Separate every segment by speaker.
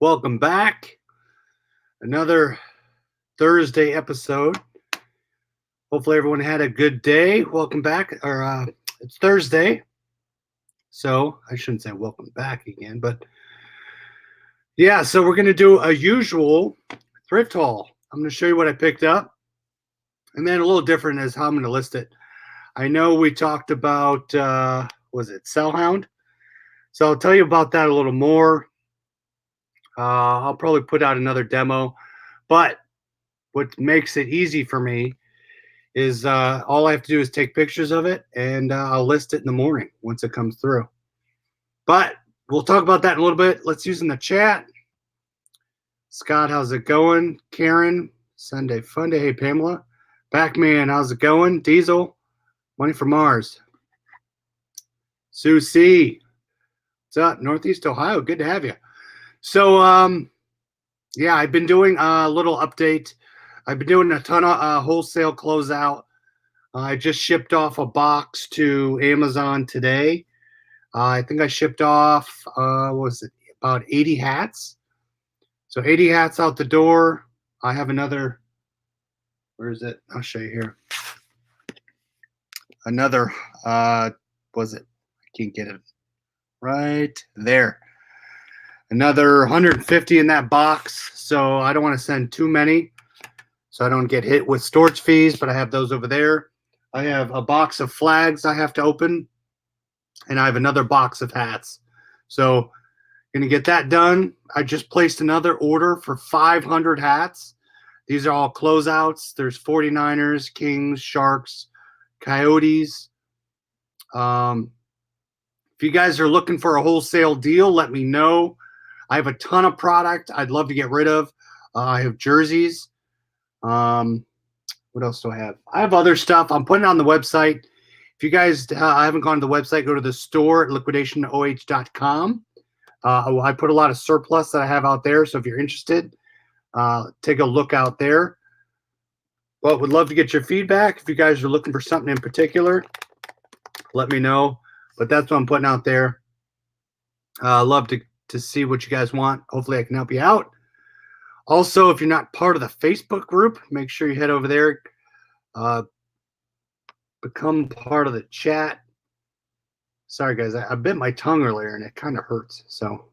Speaker 1: Welcome back. Another Thursday episode. Hopefully everyone had a good day. Welcome back. It's Thursday. So I shouldn't say welcome back again, but yeah, so we're going to do a usual thrift haul. I'm going to show you what I picked up. And then a little different is how I'm going to list it. I know we talked about, Sellhound? So I'll tell you about that a little more. I'll probably put out another demo, but what makes it easy for me is all I have to do is take pictures of it and I'll list it in the morning once it comes through. But we'll talk about that in a little bit. Let's use in the chat. Scott, how's it going? Karen, Sunday Fun Day. Hey, Pamela. Backman, how's it going? Diesel, Money for Mars. Sue C. What's up? Northeast Ohio. Good to have you. So, yeah, I've been doing a little update. I've been doing a ton of wholesale closeout. I just shipped off a box to Amazon today. I think I shipped off, about 80 hats. So 80 hats out the door. I have another, where is it? I'll show you here. Another, I can't get it right there. Another 150 in that box. So I don't want to send too many so I don't get hit with storage fees, but I have those over there. I have a box of flags I have to open, and I have another box of hats. So going to get that done. I just placed another order for 500 hats. These are all closeouts. There's 49ers, Kings, Sharks, Coyotes. If you guys are looking for a wholesale deal, let me know. I have a ton of product I'd love to get rid of. I have jerseys. What else do I have? I have other stuff. I'm putting it on the website. If you guys haven't gone to the website, go to the store at liquidationoh.com. I put a lot of surplus that I have out there. So if you're interested, take a look out there. Well, would love to get your feedback. If you guys are looking for something in particular, let me know. But that's what I'm putting out there. Love to see what you guys want. Hopefully I can help you out. Also, if you're not part of the Facebook group, make sure you head over there. Become part of the chat. Sorry, guys. I bit my tongue earlier, and it kind of hurts. So,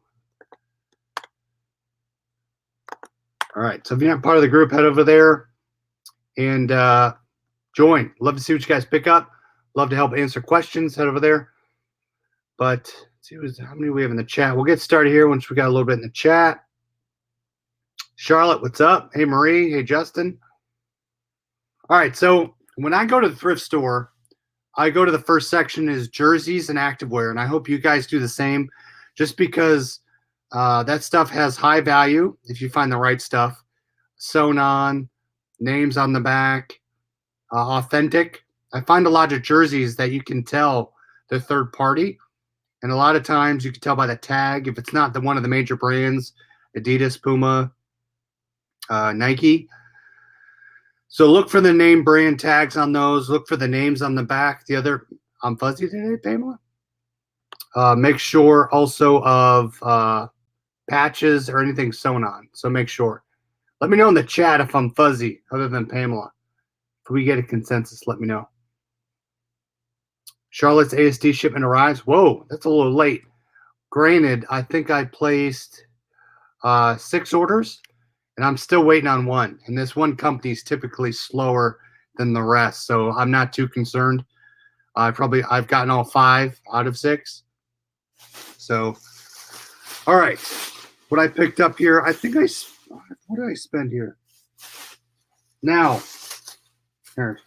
Speaker 1: all right. So if you're not part of the group, head over there and join. Love to see what you guys pick up. Love to help answer questions. Head over there. But let's see how many we have in the chat. We'll get started here once we got a little bit in the chat. Charlotte, what's up? Hey, Marie. Hey, Justin. All right. So when I go to the thrift store, I go to the first section is jerseys and activewear. And I hope you guys do the same, just because that stuff has high value if you find the right stuff. Sewn on, names on the back, authentic. I find a lot of jerseys that you can tell they're third party. And a lot of times you can tell by the tag if it's not one of the major brands, Adidas, Puma, Nike. So look for the name brand tags on those. Look for the names on the back. The other, I'm fuzzy today, Pamela. Make sure also of patches or anything sewn on. So make sure. Let me know in the chat if I'm fuzzy other than Pamela. If we get a consensus, let me know. Charlotte's ASD shipment arrives. Whoa, that's a little late. Granted, I think I placed 6 orders, and I'm still waiting on one. And this one company is typically slower than the rest, so I'm not too concerned. I've gotten all 5 out of 6. So, all right. What I picked up here, what did I spend here? Now, here.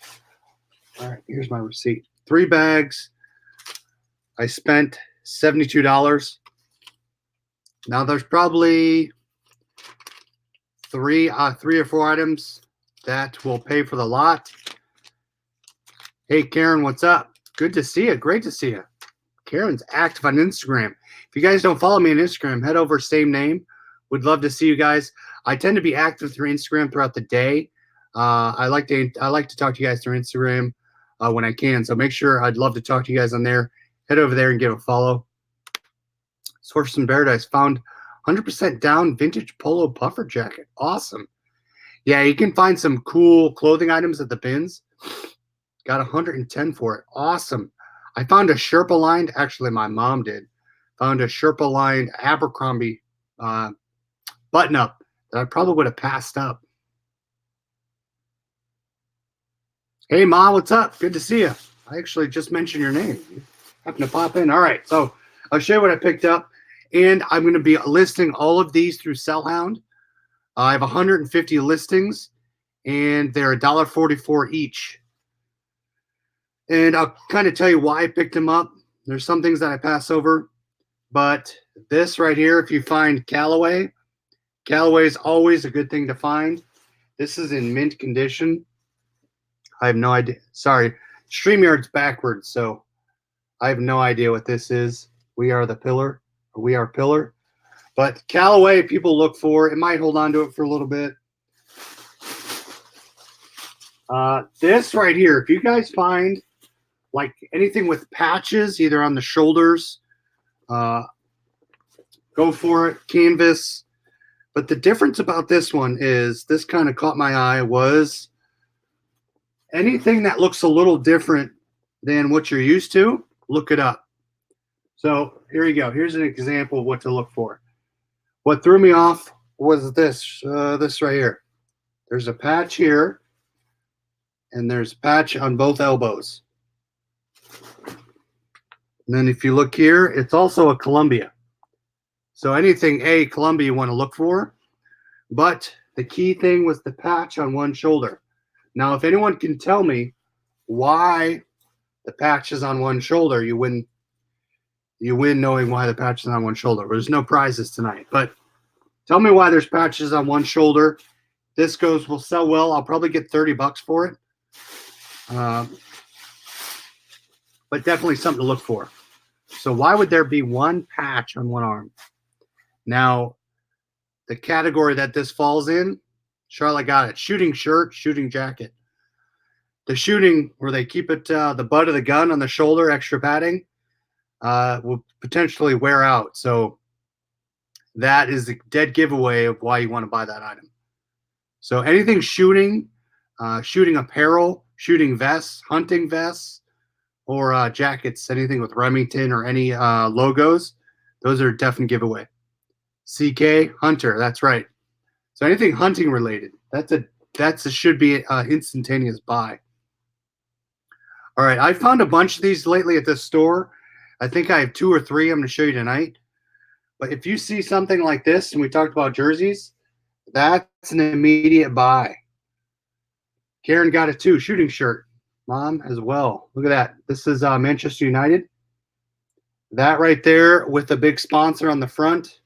Speaker 1: All right, here's my receipt. 3 bags. I spent $72. Now there's probably three or 4 items that will pay for the lot. Hey, Karen, what's up? Good to see you. Great to see you. Karen's active on Instagram. If you guys don't follow me on Instagram, head over, same name. Would love to see you guys. I tend to be active through Instagram throughout the day. I like to talk to you guys through Instagram when I can. So make sure, I'd love to talk to you guys on there. Head over there and give a follow. Source in Paradise found 100% down vintage polo puffer jacket. Awesome. Yeah, you can find some cool clothing items at the bins. Got 110 for it. Awesome. I found a Sherpa lined, actually, my mom did. Found a Sherpa lined Abercrombie button up that I probably would have passed up. Hey, Ma, what's up? Good to see you. I actually just mentioned your name. You happen to pop in. All right, so I'll show you what I picked up, and I'm going to be listing all of these through Sellhound. I have 150 listings, and they're $1.44 each. And I'll kind of tell you why I picked them up. There's some things that I pass over, but this right here, if you find Callaway is always a good thing to find. This is in mint condition. I have no idea. Sorry, StreamYard's backwards, so I have no idea what this is. We are Pillar. But Callaway, people look for. It might hold on to it for a little bit. This right here, if you guys find like anything with patches, either on the shoulders, go for it. Canvas. But the difference about this one is, this kind of caught my eye, was anything that looks a little different than what you're used to, look it up. So here you go. Here's an example of what to look for. What threw me off was this right here. There's a patch here, and there's a patch on both elbows. And then if you look here, it's also a Columbia. So anything Columbia you want to look for. But the key thing was the patch on one shoulder. Now, if anyone can tell me why the patch is on one shoulder, you win knowing why the patch is on one shoulder. There's no prizes tonight. But tell me why there's patches on one shoulder. This will sell well. I'll probably get $30 for it. But definitely something to look for. So why would there be one patch on one arm? Now, the category that this falls in, Charlotte got it. Shooting shirt, shooting jacket. The shooting, where they keep it the butt of the gun on the shoulder, extra padding, will potentially wear out. So that is a dead giveaway of why you want to buy that item. So anything shooting, shooting apparel, shooting vests, hunting vests, or jackets, anything with Remington or any logos, those are a definite giveaway. CK Hunter, that's right. So anything hunting related, should be an instantaneous buy. All right, I found a bunch of these lately at this store. I think I have 2 or 3 I'm going to show you tonight. But if you see something like this, and we talked about jerseys, that's an immediate buy. Karen got it too, shooting shirt. Mom as well. Look at that. This is Manchester United. That right there with a big sponsor on the front.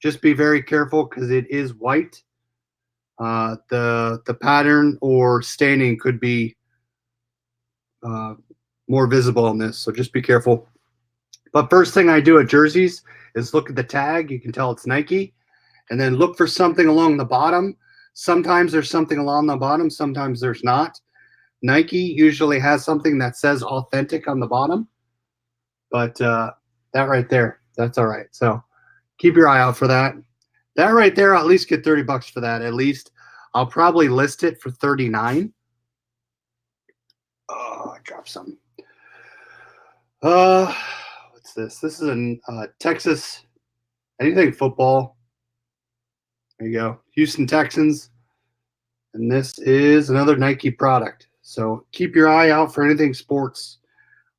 Speaker 1: Just be very careful because it is white. The pattern or staining could be more visible on this, so just be careful. But first thing I do at jerseys is look at the tag. You can tell it's Nike. And then look for something along the bottom. Sometimes there's something along the bottom. Sometimes there's not. Nike usually has something that says authentic on the bottom. But that right there, that's all right. So keep your eye out for that. That right there, I'll at least get $30 for that. At least I'll probably list it for $39. Oh, I dropped something. What's this? This is a Texas, anything football. There you go. Houston Texans. And this is another Nike product. So keep your eye out for anything sports.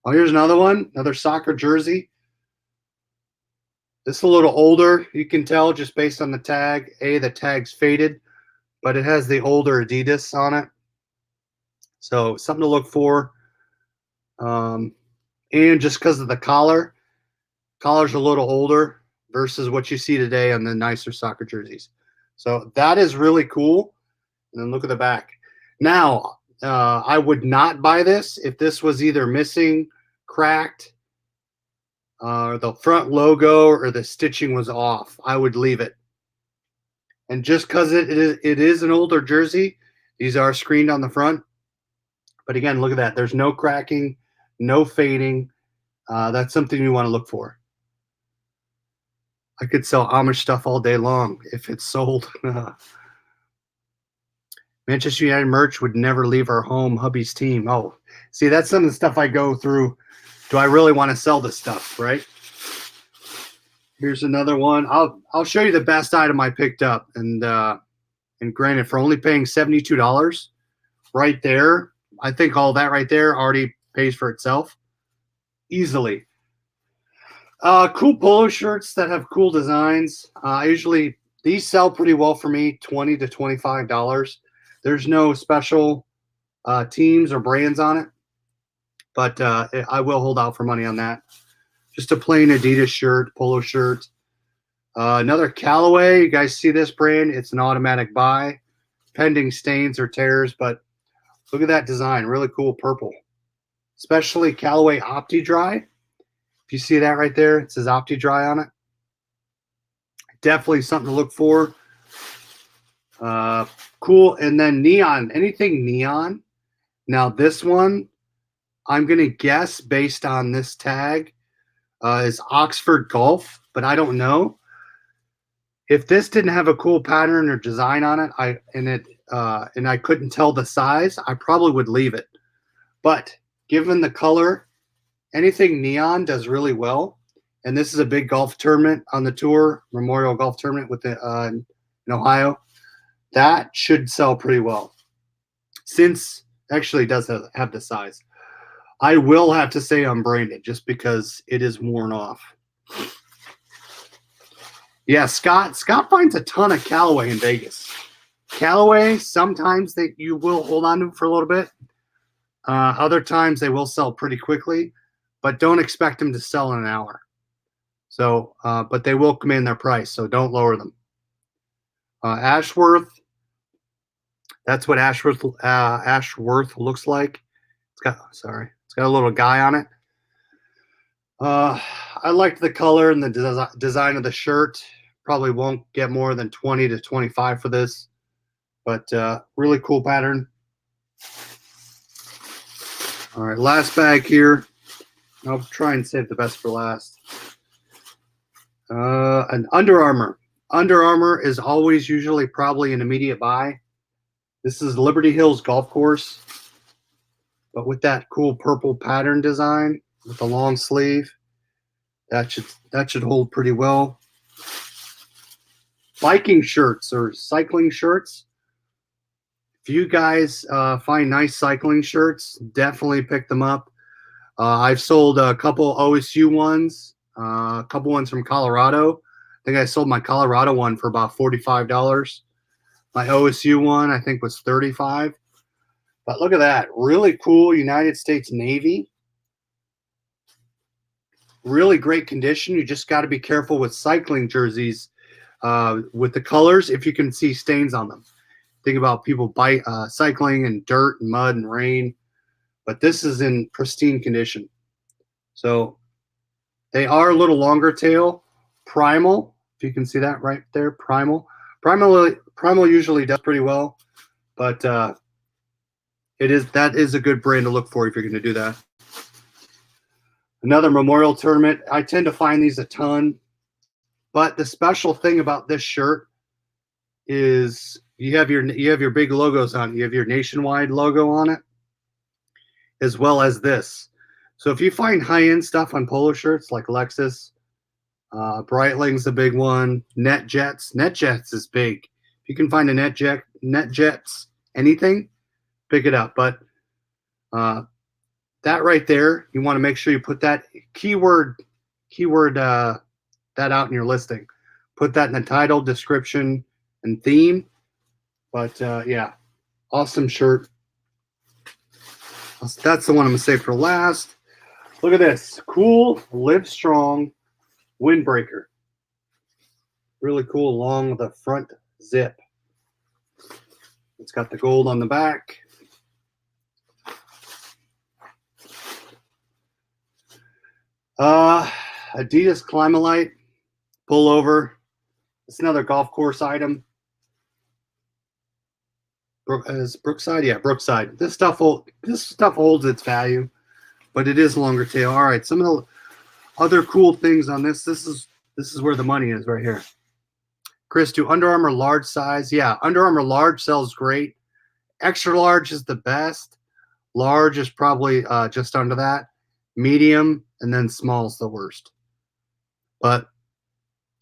Speaker 1: Oh, here's another one, another soccer jersey. This is a little older. You can tell just based on the tag. The tag's faded, but it has the older Adidas on it. So something to look for. And just because of the collar's a little older versus what you see today on the nicer soccer jerseys. So that is really cool. And then look at the back. Now, I would not buy this if this was either missing, cracked, the front logo or the stitching was off. I would leave it. And just because it is an older jersey, these are screened on the front. But again, look at that. There's no cracking, no fading. That's something you want to look for. I could sell Amish stuff all day long if it's sold. Manchester United merch would never leave our home. Hubby's team. Oh, see, that's some of the stuff I go through. Do I really want to sell this stuff, right? Here's another one. I'll show you the best item I picked up, and granted, for only paying $72 right there, I think all that right there already pays for itself easily. Cool polo shirts that have cool designs. Usually these sell pretty well for me, $20 to $25. There's no special teams or brands on it, but I will hold out for money on that. Just a plain Adidas shirt, polo shirt. Another Callaway. You guys see this brand? It's an automatic buy, pending stains or tears, but look at that design. Really cool purple. Especially Callaway Opti-Dry. If you see that right there, it says Opti-Dry on it. Definitely something to look for. Cool. And then neon. Anything neon. Now this one, I'm going to guess based on this tag, is Oxford Golf, but I don't know. If this didn't have a cool pattern or design on it, and I couldn't tell the size, I probably would leave it. But given the color, anything neon does really well. And this is a big golf tournament on the tour, Memorial Golf Tournament in Ohio. That should sell pretty well. Since actually it does have the size. I will have to say unbranded just because it is worn off. Yeah, Scott finds a ton of Callaway in Vegas. Callaway, sometimes you will hold on to for a little bit. Other times they will sell pretty quickly, but don't expect them to sell in an hour. So, but they will command their price, so don't lower them. Ashworth, that's what Ashworth looks like. It's got a little guy on it. I liked the color and the design of the shirt. Probably won't get more than 20 to 25 for this, but really cool pattern. All right, last bag here. I'll try and save the best for last. An Under Armour. Under Armour is always usually probably an immediate buy. This is Liberty Hills Golf Course, but with that cool purple pattern design with the long sleeve, that should hold pretty well. Biking shirts or cycling shirts. If you guys find nice cycling shirts, definitely pick them up. I've sold a couple OSU ones, a couple ones from Colorado. I think I sold my Colorado one for about $45. My OSU one, I think, was $35. But look at that. Really cool United States Navy. Really great condition. You just got to be careful with cycling jerseys with the colors if you can see stains on them. Think about people cycling in dirt and mud and rain. But this is in pristine condition. So they are a little longer tail. Primal, if you can see that right there, Primal. Primal usually does pretty well, but that is a good brand to look for if you're going to do that. Another Memorial Tournament. I tend to find these a ton, but the special thing about this shirt is you have your big logos on it. You have your Nationwide logo on it, as well as this. So if you find high-end stuff on polo shirts like Lexus, Breitling's a big one. NetJets is big. If you can find a NetJets, anything, pick it up. But that right there, you want to make sure you put that keyword that out in your listing. Put that in the title, description, and theme. But yeah, awesome shirt. That's the one I'm gonna save for last. Look at this, cool Live Strong windbreaker. Really cool along the front zip. It's got the gold on the back. Adidas Climalite pullover. It's another golf course item. Is Brookside? Yeah, Brookside. This stuff holds its value, but it is longer tail. All right, some of the other cool things on this. This is This is where the money is right here. Chris, do Under Armour large size? Yeah, Under Armour large sells great. Extra large is the best. Large is probably just under that. Medium, and then small is the worst. But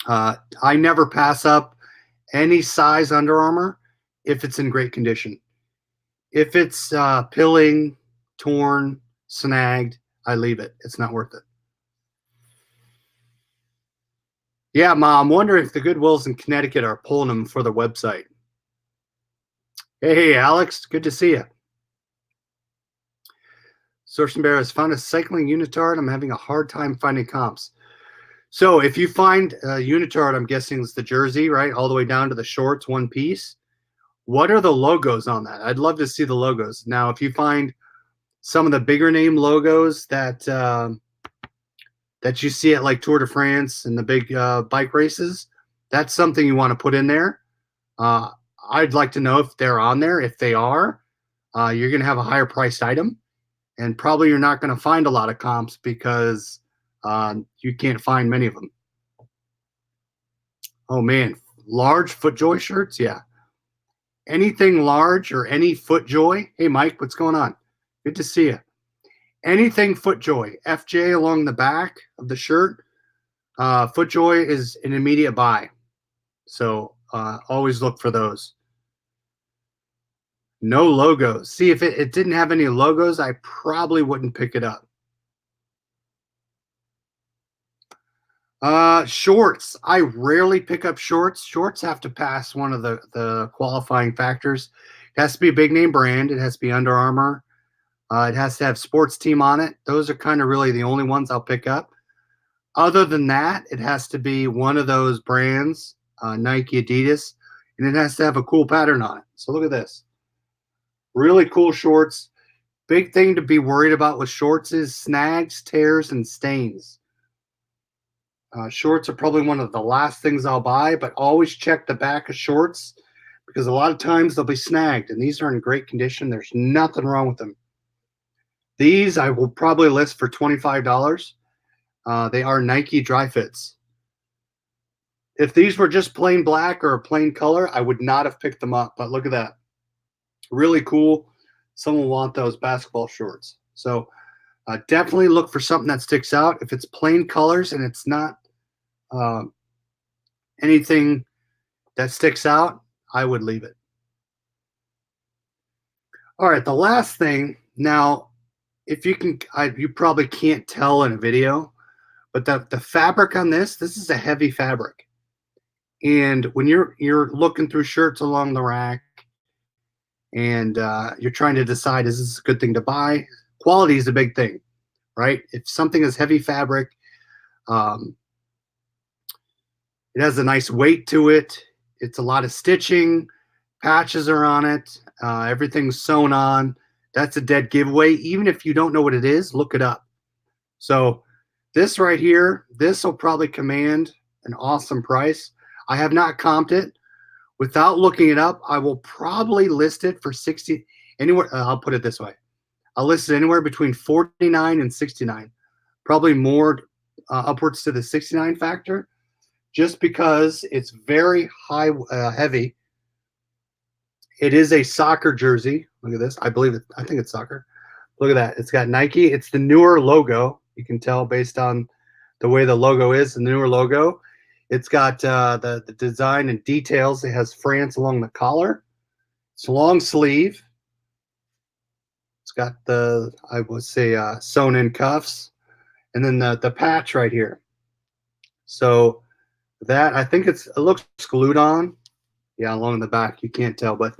Speaker 1: I never pass up any size Under Armour if it's in great condition. If it's pilling, torn, snagged, I leave it. It's not worth it. Yeah, Ma, I'm wondering if the Goodwills in Connecticut are pulling them for their website. Hey, Alex, good to see you. Source and Bear has found a cycling unitard. I'm having a hard time finding comps. So if you find a unitard, I'm guessing it's the jersey, right? All the way down to the shorts, one piece. What are the logos on that? I'd love to see the logos. Now, if you find some of the bigger name logos that you see at like Tour de France and the big bike races, that's something you want to put in there. I'd like to know if they're on there. If they are, you're going to have a higher priced item, and probably you're not going to find a lot of comps because you can't find many of them. Oh man, large FootJoy shirts, yeah. Anything large or any FootJoy. Hey Mike, what's going on? Good to see you. Anything FootJoy, FJ along the back of the shirt, FootJoy is an immediate buy. So always look for those. No logos. See, if it didn't have any logos, I probably wouldn't pick it up. Shorts. I rarely pick up shorts. Shorts have to pass one of the qualifying factors. It has to be a big name brand. It has to be Under Armour. It has to have sports team on it. Those are kind of really the only ones I'll pick up. Other than that, it has to be one of those brands, Nike, Adidas, and it has to have a cool pattern on it. So look at this. Really cool shorts. Big thing to be worried about with shorts is snags, tears, and stains. Shorts are probably one of the last things I'll buy, but always check the back of shorts because a lot of times they'll be snagged, and these are in great condition. There's nothing wrong with them. These I will probably list for $25. They are Nike dry fits. If these were just plain black or a plain color, I would not have picked them up, but look at that. Really cool. Someone will want those basketball shorts. So definitely look for something that sticks out. If it's plain colors and it's not anything that sticks out, I would leave it. All right, the last thing. Now, if you can, you probably can't tell in a video, but the fabric on this is a heavy fabric. And when you're looking through shirts along the rack and you're trying to decide, is this a good thing to buy? Quality is a big thing, right? If something is heavy fabric, it has a nice weight to it. It's a lot of stitching. Patches are on it. Everything's sewn on. That's a dead giveaway. Even if you don't know what it is, look it up. So this right here, this will probably command an awesome price. I have not comped it. Without looking it up, I will probably list it for 60 anywhere. I'll put it this way. I'll list it anywhere between 49 and 69. Probably more upwards to the 69 factor, just because it's very high, heavy. It is a soccer jersey. Look at this. I think it's soccer. Look at that. It's got Nike. It's the newer logo. You can tell based on the way the logo is, the newer logo. It's got the design and details. It has France along the collar. It's long sleeve. It's got the, I would say, sewn in cuffs. And then the patch right here. So that, I think it looks glued on. Yeah, along the back. You can't tell, but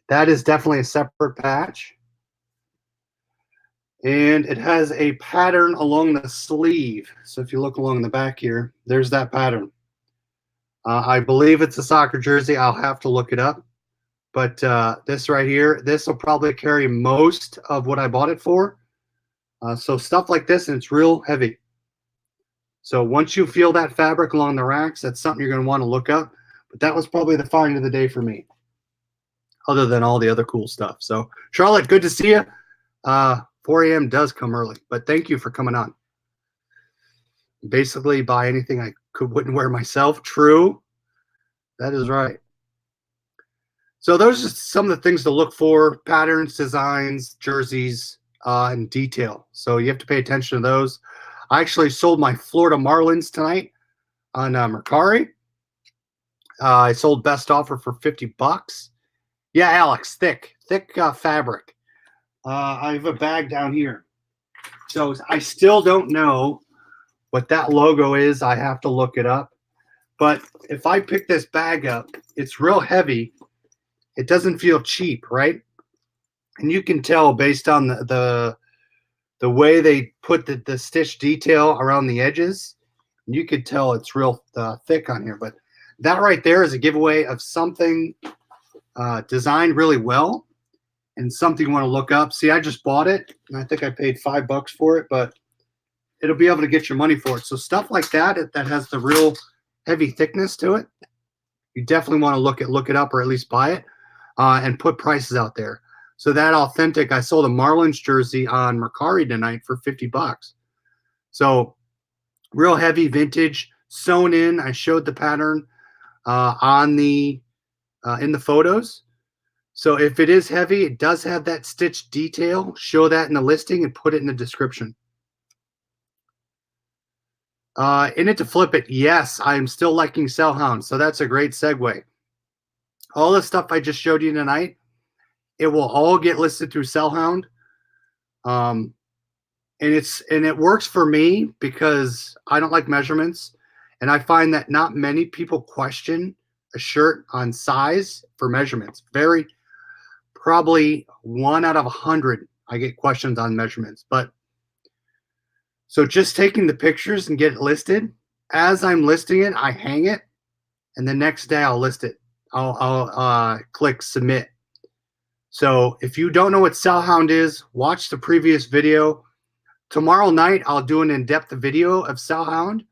Speaker 1: that is definitely a separate patch. And it has a pattern along the sleeve. So if you look along the back here, there's that pattern. I believe it's a soccer jersey. I'll have to look it up. But this right here, this will probably carry most of what I bought it for. So stuff like this, and it's real heavy. So once you feel that fabric along the racks, that's something you're going to want to look up. But that was probably the find of the day for me, other than all the other cool stuff. So Charlotte, good to see you. 4 a.m. does come early, but thank you for coming on. Basically, buy anything I wouldn't wear myself. True. That is right. So those are some of the things to look for: patterns, designs, jerseys, and detail. So you have to pay attention to those. I actually sold my Florida Marlins tonight on Mercari. I sold best offer for $50. Yeah, Alex, thick fabric. I have a bag down here. So I still don't know what that logo is. I have to look it up. But if I pick this bag up, it's real heavy. It doesn't feel cheap, right? And you can tell based on the way they put the stitch detail around the edges. You could tell it's real thick on here. But that right there is a giveaway of something designed really well and something you want to look up. See, I just bought it, and I think I paid $5 for it, but it'll be able to get your money for it. So stuff like that has the real heavy thickness to it, you definitely want to look it up, or at least buy it, and put prices out there. So that authentic, I sold a Marlins jersey on Mercari tonight for $50. So real heavy vintage, sewn in. I showed the pattern on the in the photos. So if it is heavy, it does have that stitch detail. Show that in the listing and put it in the description. In it to flip it, yes, I'm still liking Sellhound. So that's a great segue. All the stuff I just showed you tonight, it will all get listed through Sellhound. And it works for me because I don't like measurements. And I find that not many people question a shirt on size for measurements. Probably 1 out of 100 I get questions on measurements. But so just taking the pictures and get it listed. As I'm listing it, I hang it, and the next day I'll list it. I'll click submit. So if you don't know what Sellhound is, watch the previous video. Tomorrow night I'll do an in-depth video of Sellhound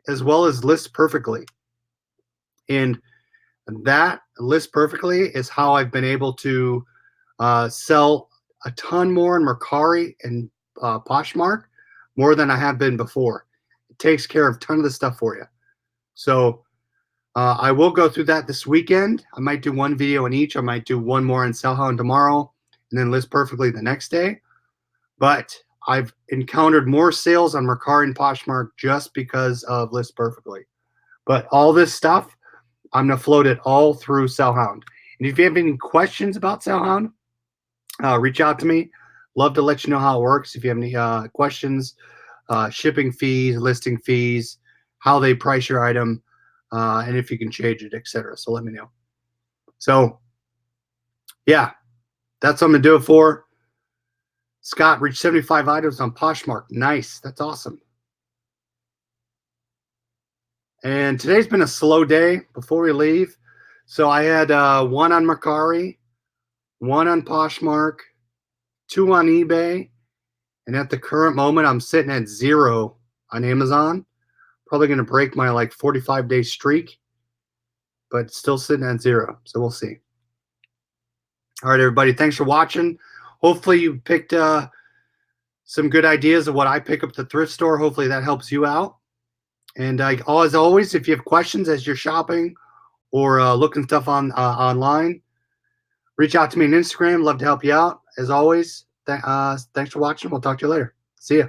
Speaker 1: as well as List Perfectly. And that List Perfectly is how I've been able to sell a ton more in Mercari and Poshmark, more than I have been before. It takes care of a ton of the stuff for you. So I will go through that this weekend. I might do one video in each. I might do one more in Sellhound tomorrow and then List Perfectly the next day. But I've encountered more sales on Mercari and Poshmark just because of List Perfectly. But all this stuff, I'm going to float it all through Sellhound. And if you have any questions about Sellhound, reach out to me. Love to let you know how it works. If you have any questions, shipping fees, listing fees, how they price your item, and if you can change it, etc. So let me know. So yeah, that's what I'm going to do it for. Scott reached 75 items on Poshmark. Nice. That's awesome. And today's been a slow day before we leave. So I had one on Mercari, one on Poshmark, 2 on eBay, and at the current moment, I'm sitting at 0 on Amazon. Probably going to break my 45-day streak, but still sitting at 0. So we'll see. All right, everybody. Thanks for watching. Hopefully you picked some good ideas of what I pick up at the thrift store. Hopefully that helps you out. And as always, if you have questions as you're shopping or looking stuff on online, reach out to me on Instagram. Love to help you out. As always, thanks for watching. We'll talk to you later. See ya.